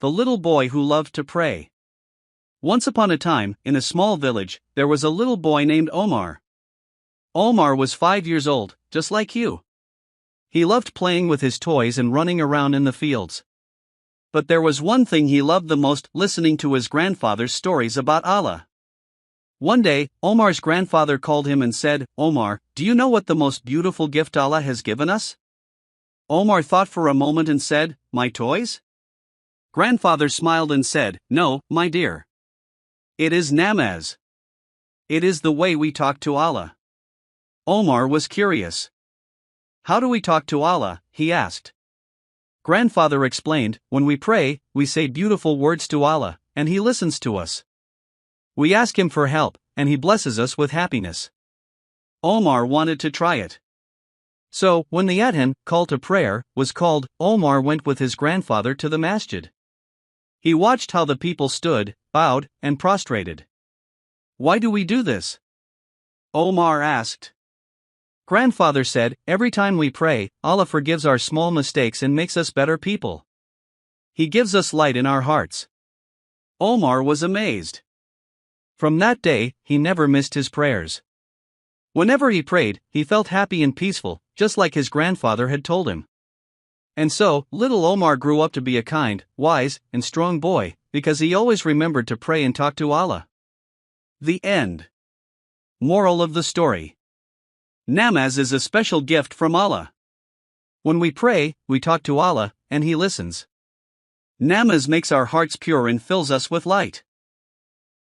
The little boy who loved to pray. Once upon a time, in a small village, there was a little boy named Omar. Omar was 5 years old, just like you. He loved playing with his toys and running around in the fields. But there was one thing he loved the most: listening to his grandfather's stories about Allah. One day, Omar's grandfather called him and said, "Omar, do you know what the most beautiful gift Allah has given us?" Omar thought for a moment and said, "My toys?" Grandfather smiled and said, "No, my dear. It is namaz. It is the way we talk to Allah." Omar was curious. "How do we talk to Allah?" he asked. Grandfather explained, "When we pray, we say beautiful words to Allah, and He listens to us. We ask Him for help, and He blesses us with happiness." Omar wanted to try it. So, when the adhan, call to prayer, was called, Omar went with his grandfather to the masjid. He watched how the people stood, bowed, and prostrated. "Why do we do this?" Omar asked. Grandfather said, "Every time we pray, Allah forgives our small mistakes and makes us better people. He gives us light in our hearts." Omar was amazed. From that day, he never missed his prayers. Whenever he prayed, he felt happy and peaceful, just like his grandfather had told him. And so, little Omar grew up to be a kind, wise, and strong boy, because he always remembered to pray and talk to Allah. The end. Moral of the story. Namaz is a special gift from Allah. When we pray, we talk to Allah, and He listens. Namaz makes our hearts pure and fills us with light.